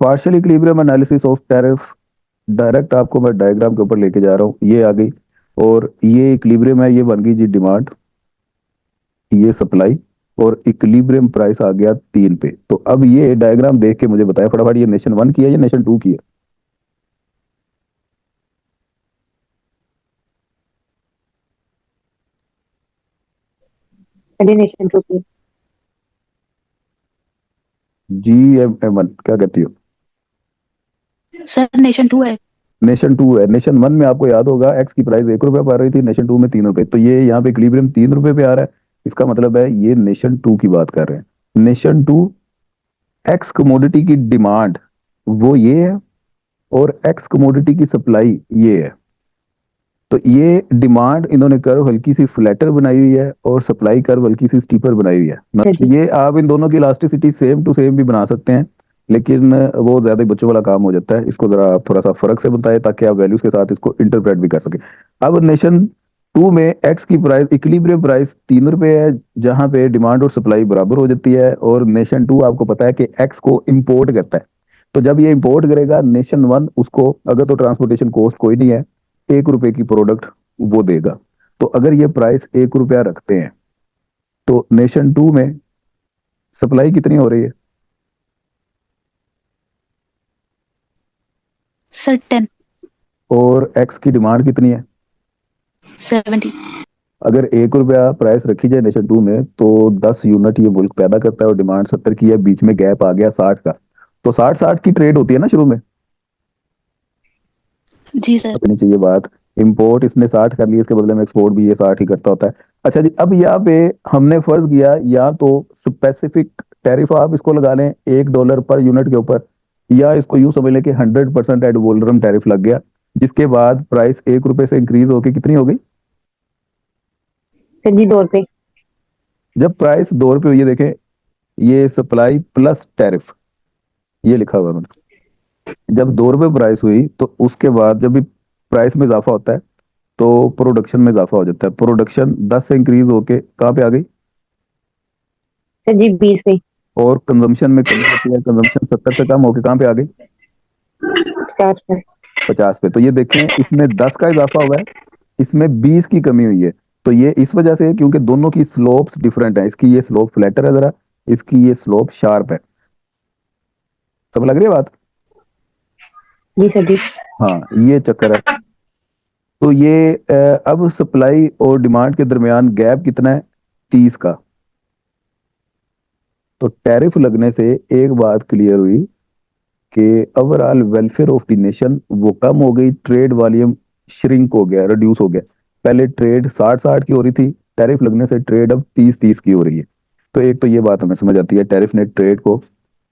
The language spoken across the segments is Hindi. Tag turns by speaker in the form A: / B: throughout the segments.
A: Partial equilibrium analysis of tariff, direct आपको मैं डायग्राम के ऊपर लेके जा रहा हूँ, ये आ गई। और ये इक्विलिब्रियम है, ये बन गई जी डिमांड, ये सप्लाई, और इक्विलिब्रियम प्राइस आ गया 3 पे। तो अब ये डायग्राम देख के मुझे बताया फटाफट, ये नेशन 1 की है या नेशन 2 की है?
B: कोऑर्डिनेशन टू की।
A: जी एम वन क्या कहती हो?
C: सर नेशन 2 है।
A: नेशन 2 है। नेशन 1 में आपको याद होगा एक्स की प्राइस 1 रुपया पा रही थी, नेशन 2 में 3 रुपए। तो ये यहाँ पे इक्विलिब्रियम 3 रुपए पे आ रहा है, इसका मतलब है ये नेशन 2 की बात कर रहे हैं। नेशन 2, एक्स कमोडिटी की डिमांड वो ये है, और एक्स कमोडिटी की सप्लाई ये है। तो ये डिमांड इन्होंने कर्व हल्की सी फ्लैटर बनाई हुई है, और सप्लाई कर्व हल्की सी स्टीपर बनाई हुई है।
B: जी।
A: ये आप इन दोनों की इलास्टिसिटी सेम टू सेम भी बना सकते हैं, लेकिन वो ज्यादा ही बच्चों वाला काम हो जाता है। इसको जरा आप थोड़ा सा फर्क से बताएं ताकि आप वैल्यूज के साथ इसको इंटरप्रेट भी कर सकें। अब नेशन 2 में एक्स की प्राइस, इक्विलिब्रियम प्राइस 3 रुपए है, जहां पे डिमांड और सप्लाई बराबर हो जाती है। और नेशन 2 आपको पता है कि एक्स को इंपोर्ट करता है। तो जब ये इंपोर्ट करेगा नेशन 1 उसको, अगर तो ट्रांसपोर्टेशन कॉस्ट कोई नहीं है, 1 रुपए की प्रोडक्ट वो देगा। तो अगर ये प्राइस 1 रुपया रखते हैं, तो नेशन 2 में सप्लाई कितनी हो रही है?
C: सर 10।
A: और एक्स की डिमांड कितनी है?
C: 70।
A: अगर 1 रुपया प्राइस रखी जाए नेशन 2 में, तो 10 यूनिट ये मुल्क पैदा करता है, और डिमांड 70 की है, बीच में गैप आ गया 60 का। तो 60-60 की ट्रेड होती है ना शुरू में,
C: जी सर।
A: अपनी चाहिए बात। इंपोर्ट इसने 60 कर लिया, इसके बदले में एक्सपोर्ट भी ये 60 ही करता होता है। अच्छा जी, अब यहाँ पे हमने फर्ज किया, या तो स्पेसिफिक टैरिफ आप इसको लगा लें $1 पर यूनिट के ऊपर, या इसको यूं समझ लें कि 100% एड वोलरम टैरिफ लग गया, जिसके बाद प्राइस 1 रुपए से इंक्रीज होके कितनी हो गई?
B: सर जी 2 रुपए।
A: जब प्राइस 2 रुपये हुई है, देखें ये सप्लाई प्लस टैरिफ, ये लिखा हुआ है मैंने। जब 2 रुपये प्राइस हुई, तो उसके बाद जब भी प्राइस में इजाफा होता है, तो प्रोडक्शन में इजाफा हो जाता है। प्रोडक्शन 10 से इंक्रीज होके कहाँ पे आ गई?
B: सर जी 20 पे।
A: और कंजम्पशन में कमी होती है, कंजम्पशन 70 से कम होके कहाँ पे आ गई?
B: 50 पे।
A: 50 पे। तो ये देखें, इसमें 10 का इजाफा हुआ है, इसमें 20 की कमी हुई है। तो ये इस वजह से है क्योंकि दोनों की स्लोप्स डिफरेंट है, इसकी ये स्लोप फ्लैटर है जरा, इसकी ये स्लोप शार्प है। सब लग रही है बात?
B: जी सर जी।
A: हाँ, ये चक्कर है। तो ये अब सप्लाई और डिमांड के दरमियान गैप कितना है? 30 का। तो टैरिफ लगने से एक बात क्लियर हुई कि overall welfare of the nation वो कम हो गई, ट्रेड वॉल्यूम श्रिंक हो गया, रिड्यूस हो गया। पहले ट्रेड 60-60 की हो रही थी, टैरिफ लगने से ट्रेड अब 30-30 की हो रही है। तो एक तो ये बात हमें समझ आती है, टैरिफ ने ट्रेड को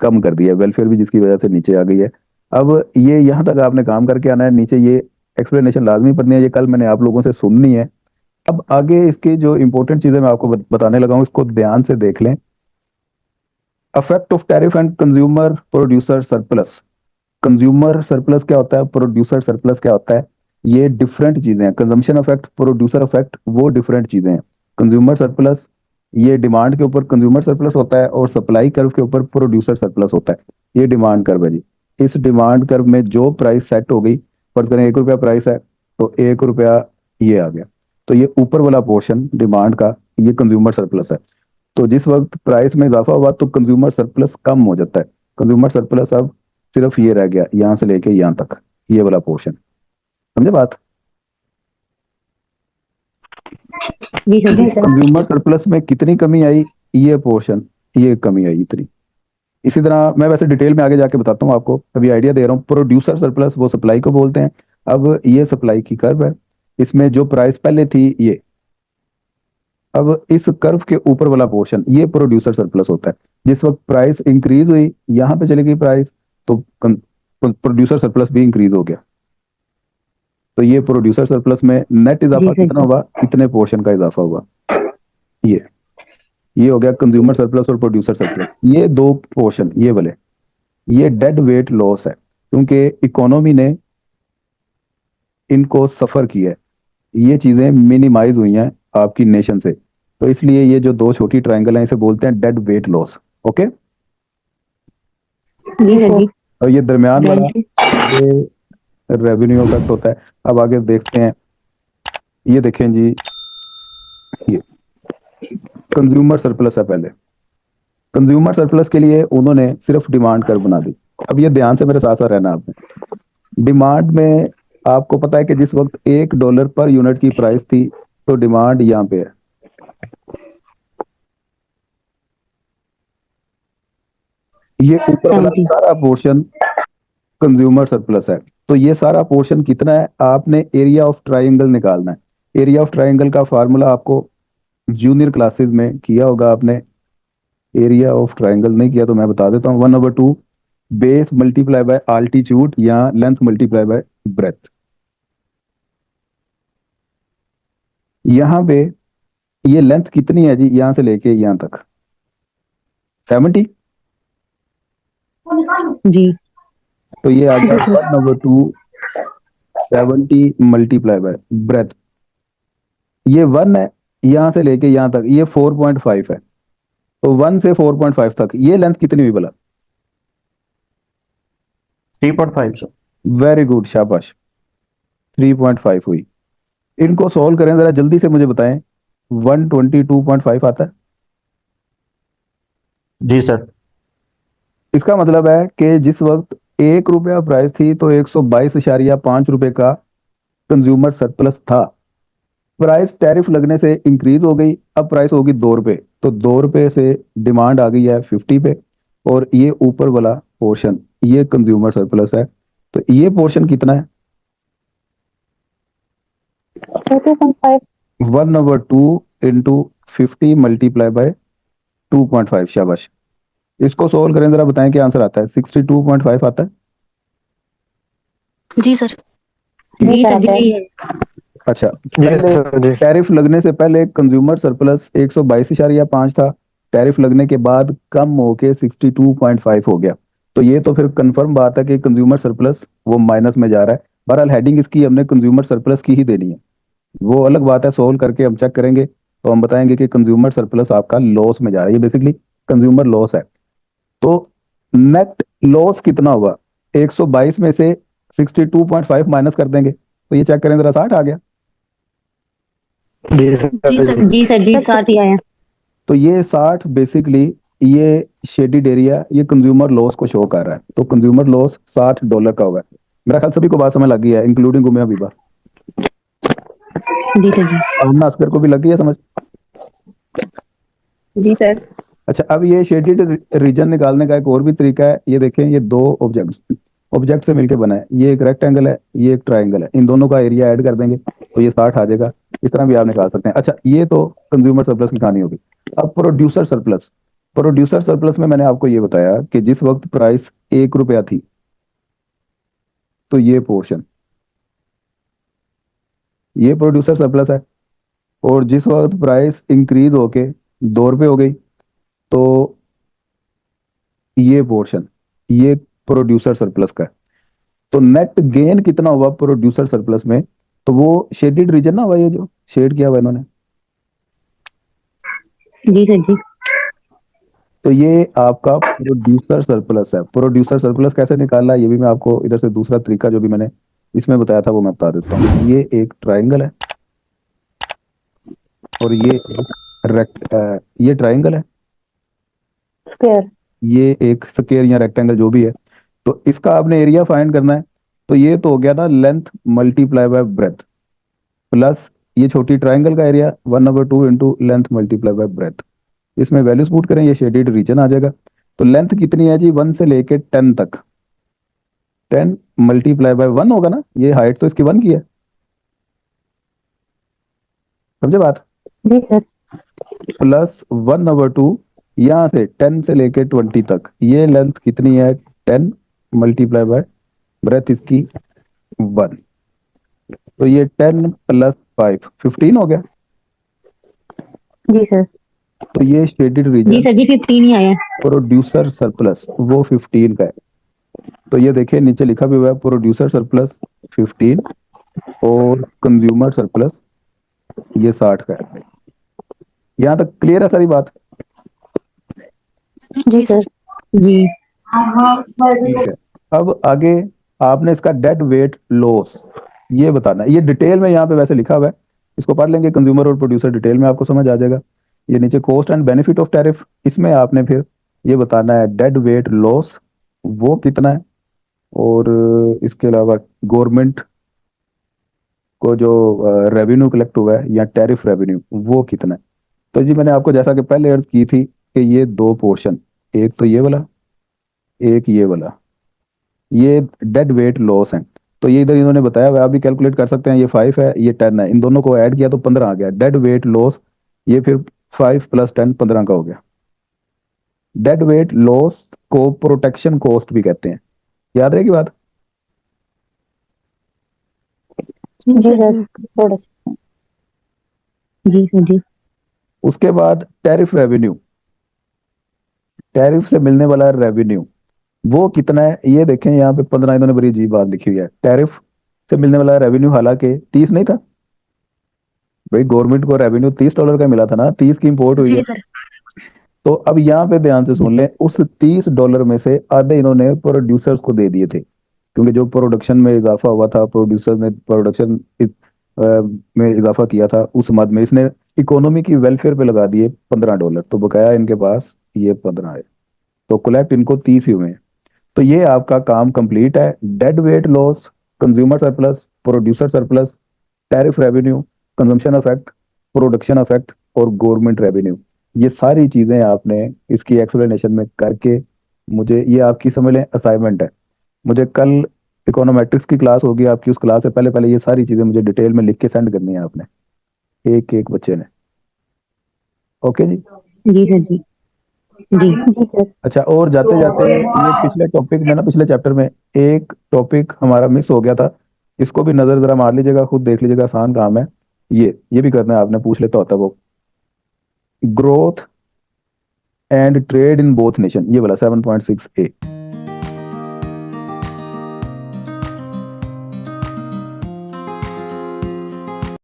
A: कम कर दिया, वेलफेयर भी जिसकी वजह से नीचे आ गई है। अब ये यहाँ तक आपने काम करके आना है, नीचे ये एक्सप्लेनेशन लाजमी पढ़नी है, ये कल मैंने आप लोगों से सुननी है। अब आगे इसकी जो इंपॉर्टेंट चीजें मैं आपको बताने लगा हूँ, इसको ध्यान से देख लें। Affect of tariff and consumer producer surplus. Consumer surplus क्या होता है, प्रोड्यूसर सरप्लस क्या होता है? ये डिफरेंट चीजें हैं। कंजम्पशन अफेक्ट, प्रोड्यूसर अफेक्ट, वो डिफरेंट चीजें हैं। कंज्यूमर सरप्लस ये डिमांड के ऊपर कंज्यूमर सरप्लस होता है, और सप्लाई कर्व के ऊपर प्रोड्यूसर सरप्लस होता है। ये डिमांड कर्व है जी। इस डिमांड कर्व में जो प्राइस सेट हो गई, फर्ज करें 1 रुपया प्राइस है, तो 1 रुपया ये आ गया। तो ये ऊपर वाला पोर्शन डिमांड का, ये कंज्यूमर सरप्लस है। तो जिस वक्त प्राइस में इजाफा हुआ, तो कंज्यूमर सरप्लस कम हो जाता है। कंज्यूमर सरप्लस अब सिर्फ ये रह गया, यहां से लेके यहां तक, ये वाला पोर्शन। समझे बात?
B: जी सर जी।
A: कंज्यूमर सरप्लस में कितनी कमी आई? ये पोर्शन, ये कमी आई इतनी। इसी तरह मैं वैसे डिटेल में आगे जाके बताता हूँ आपको, अभी आइडिया दे रहा हूँ। प्रोड्यूसर सरप्लस वो सप्लाई को बोलते हैं। अब ये सप्लाई की कर्व है, इसमें जो प्राइस पहले थी ये, अब इस कर्व के ऊपर वाला पोर्शन ये प्रोड्यूसर सरप्लस होता है। जिस वक्त प्राइस इंक्रीज हुई, यहां पे चली गई प्राइस, तो प्रोड्यूसर सरप्लस भी इंक्रीज हो गया। तो ये प्रोड्यूसर सरप्लस में नेट
B: जी
A: इजाफा
B: सर
A: कितना
B: जी।
A: हुआ? इतने पोर्शन का इजाफा हुआ। ये ये हो गया कंज्यूमर सरप्लस और प्रोड्यूसर सरप्लस, ये दो पोर्शन ये वाले। ये डेड वेट लॉस है, क्योंकि इकोनॉमी ने इनको सफर किया है, ये चीजें मिनिमाइज हुई हैं आपकी नेशन से। तो इसलिए ये जो दो छोटी ट्रायंगल हैं, इसे बोलते हैं डेड वेट लॉस। ओके।
B: जी सर जी।
A: और ये दरमियान वाला
B: Thank you.
A: ये रेवेन्यू इफेक्ट होता है। अब आगे देखते हैं, ये देखें जी, ये कंज्यूमर सरप्लस है। पहले कंज्यूमर सरप्लस के लिए उन्होंने सिर्फ डिमांड कर्व बना दी। अब ये ध्यान से मेरे साथ साथ रहना आपने। डिमांड में आपको पता है कि जिस वक्त $1 पर यूनिट की प्राइस थी तो डिमांड यहाँ पे है, ये ऊपर वाला
B: 70.
A: सारा पोर्शन कंज्यूमर सरप्लस है। तो ये सारा पोर्शन कितना है, आपने एरिया ऑफ ट्राइंगल निकालना है। एरिया ऑफ ट्राइंगल का फार्मूला आपको जूनियर क्लासेस में किया होगा आपने। एरिया ऑफ ट्राइंगल नहीं किया तो मैं बता देता हूँ, 1/2 बेस मल्टीप्लाई बाय आल्टीट्यूड या लेंथ मल्टीप्लाई बाय ब्रेथ। यहाँ पे ये लेंथ कितनी है जी, यहाँ से लेके यहाँ तक 70।
B: जी.
A: तो ये आ गया 1/2 70 मल्टीप्लाई बाय ब्रेथ। ये 1 है, यहाँ से लेके यहाँ तक ये 4.5 है। तो 1 से 4.5 तक ये लेंथ कितनी हुई बोला?
D: 3.5 सर।
A: वेरी गुड, शाबाश, 3.5 हुई। इनको सॉल्व करें जरा जल्दी से, मुझे बताएं 122.5 आता है।
D: जी सर।
A: इसका मतलब है कि जिस वक्त ₹1 प्राइस थी तो 122.5 रुपए का कंज्यूमर सरप्लस था। प्राइस टैरिफ लगने से इंक्रीज हो गई, अब प्राइस होगी ₹2। तो ₹2 से डिमांड आ गई है 50 पे, और ये ऊपर वाला पोर्शन ये कंज्यूमर सरप्लस है। तो ये पोर्शन कितना है?
B: 2.5.
A: 1/2 इंटू 50 मल्टीप्लाई बाय 2.5। शाबाश, इसको सोल्व करें जरा, बताएं क्या आंसर आता है? 62.5 आता है।
C: जी सर।
B: जी सर, यही है.
A: अच्छा,
D: जी सर जी।
A: टैरिफ लगने से पहले कंज्यूमर सरप्लस 122.5 था, टैरिफ लगने के बाद कम होके 62.5 हो गया। तो ये तो फिर कंफर्म बात है कि कंज्यूमर सरप्लस वो माइनस में जा रहा है। बहरहाल हेडिंग इसकी हमने कंज्यूमर सरप्लस की ही देनी है, वो अलग बात है, सोल्व करके हम चेक करेंगे तो हम बताएंगे कि कंज्यूमर सरप्लस आपका लॉस में जा रहा है। ये बेसिकली कंज्यूमर लॉस है। तो नेट लॉस कितना हुआ? 122 में से 62.5 माइनस कर देंगे तो ये चेक करें जरा, 60 आ गया।
D: जी
C: जी
D: सर
C: सर।
B: जी सर, जी 60 ही आया.
A: तो ये 60 बेसिकली ये शेडिड एरिया ये कंज्यूमर लॉस को शो कर रहा है। तो कंज्यूमर लॉस $60 का हुआ है। मेरा ख्याल सभी को बात समझ लग गई है, इंक्लूडिंग उम्मे हबीबा।
B: जी सर, जी.
A: अमना असगर को भी लग गई है समझ?
E: जी सर।
A: अच्छा, अब ये शेडेड रीजन निकालने का एक और भी तरीका है। ये देखें, ये दो ऑब्जेक्ट से मिलकर बना है। ये एक रेक्टेंगल है, ये एक ट्राइंगल है। इन दोनों का एरिया ऐड कर देंगे तो ये 60 आ जाएगा। इस तरह भी आप निकाल सकते हैं। अच्छा, ये तो कंज्यूमर सरप्लस की कहानी होगी। अब प्रोड्यूसर सरप्लस। प्रोड्यूसर सरप्लस में मैंने आपको ये बताया कि जिस वक्त प्राइस ₹1 थी तो ये पोर्शन ये प्रोड्यूसर सरप्लस है, और जिस वक्त प्राइस इंक्रीज होके ₹2 हो गई तो ये पोर्शन ये प्रोड्यूसर सरप्लस का है। तो नेट गेन कितना हुआ प्रोड्यूसर सरप्लस में? तो वो शेडेड रीजन ना हुआ, ये जो शेड किया हुआ इन्होंने,
B: जी सर, जी.
A: तो ये आपका प्रोड्यूसर सरप्लस है। प्रोड्यूसर सरप्लस कैसे निकालना है ये भी मैं आपको इधर से दूसरा तरीका जो भी मैंने इसमें बताया था वो मैं बता देता हूँ। ये एक ट्राइंगल है और ये ट्राइंगल है,
B: स्क्वायर.
A: ये एक स्क्वायर या रेक्टेंगल जो भी है। तो इसका आपने एरिया फाइंड करना है। तो ये तो हो गया ना length multiply by breath, plus ये छोटी ट्राइंगल का area 1/2 into length multiply by breath. इसमें वैल्यूज पुट करें, ये शेडेड रीजन आ जाएगा। तो लेंथ कितनी है जी? 1 से लेके 10 तक। 10 मल्टीप्लाई बाय 1 होगा ना, ये हाइट तो इसकी 1 की है, समझे बात?
B: जी सर.
A: प्लस 1/2 यहाँ से 10 से लेके 20 तक, ये लेंथ कितनी है? 10 मल्टीप्लाई बाय ब्रेथ इसकी 1। तो ये 10 प्लस 5 15 हो गया।
B: जी सर.
A: तो ये शेडेड
B: जी
A: रीजन
B: सर, जी 15 ही आया.
A: प्रोड्यूसर सरप्लस वो 15 का है। तो ये देखिए नीचे लिखा भी हुआ है प्रोड्यूसर सरप्लस 15 और कंज्यूमर सरप्लस ये 60 का है। यहाँ तक क्लियर है सारी बात?
B: जी सर. जी.
A: ठीक है। अब आगे आपने इसका डेड वेट लॉस ये बताना है। ये डिटेल में यहाँ पे वैसे लिखा हुआ है, इसको पढ़ लेंगे, कंज्यूमर और प्रोड्यूसर डिटेल में आपको समझ आ जाएगा। ये नीचे cost and benefit of tariff, इसमें आपने फिर ये बताना है डेड वेट लॉस वो कितना है, और इसके अलावा गवर्नमेंट को जो रेवेन्यू कलेक्ट हुआ है या टैरिफ रेवेन्यू वो कितना है। तो जी मैंने आपको जैसा कि पहले अर्ज की थी कि ये दो पोर्शन, एक तो ये वाला, एक ये वाला, ये डेड वेट लॉस है। तो ये इधर इन्होंने बताया हुआ है, आप भी कैलकुलेट कर सकते हैं। ये 5 है, ये 10 है, इन दोनों को ऐड किया तो 15 आ गया डेड वेट लॉस। ये फिर 5 + 10 15 का हो गया। डेड वेट लॉस को प्रोटेक्शन कॉस्ट भी कहते हैं, याद रहेगी बात।
B: जी सर, प्रोडक्ट। जी सर जी।
A: उसके बाद टैरिफ रेवेन्यू, टैरिफ से मिलने वाला रेवेन्यू वो कितना है। ये देखें यहाँ पे 15 इन्होंने बड़ी अजीब बात लिखी हुई है। टैरिफ से मिलने वाला रेवेन्यू हालांकि 30 नहीं था भाई, गवर्नमेंट को रेवेन्यू $30 का मिला था ना, 30 की इंपोर्ट हुई है।
C: जी सर।
A: तो अब यहाँ पे ध्यान से सुन लें, उस $30 में से आधे इन्होंने प्रोड्यूसर्स को दे दिए थे, क्योंकि जो प्रोडक्शन में इजाफा हुआ था, प्रोड्यूसर ने प्रोडक्शन में इजाफा किया था उस मद में, इसने इकोनॉमी की वेलफेयर पे लगा दिए $15, तो बकाया इनके पास ये 15 है। तो कलेक्ट इनको 30 ही हुए हैं। तो ये आपका काम कंप्लीट है। Dead weight loss, consumer surplus, producer surplus, tariff revenue, consumption effect, production effect और गवर्नमेंट रेवेन्यू, ये सारी चीजें आपने इसकी एक्सप्लेनेशन में करके मुझे, ये आपकी समझ लें असाइनमेंट है। मुझे कल इकोनोमेट्रिक्स की क्लास होगी आपकी, उस क्लास से पहले पहले ये सारी चीजें मुझे डिटेल में लिख के सेंड करनी है आपने, एक एक बच्चे ने। ओके जी।
B: जी सर जी। जी सर।
A: अच्छा, और जाते जाते ये पिछले टॉपिक में ना, पिछले चैप्टर में एक टॉपिक हमारा मिस हो गया था, इसको भी नजर जरा मार लीजिएगा, खुद देख लीजिएगा, आसान काम है। ये भी करना है आपने, पूछ लेता होता वो, growth and trade in both nation, ये वाला 7.6A।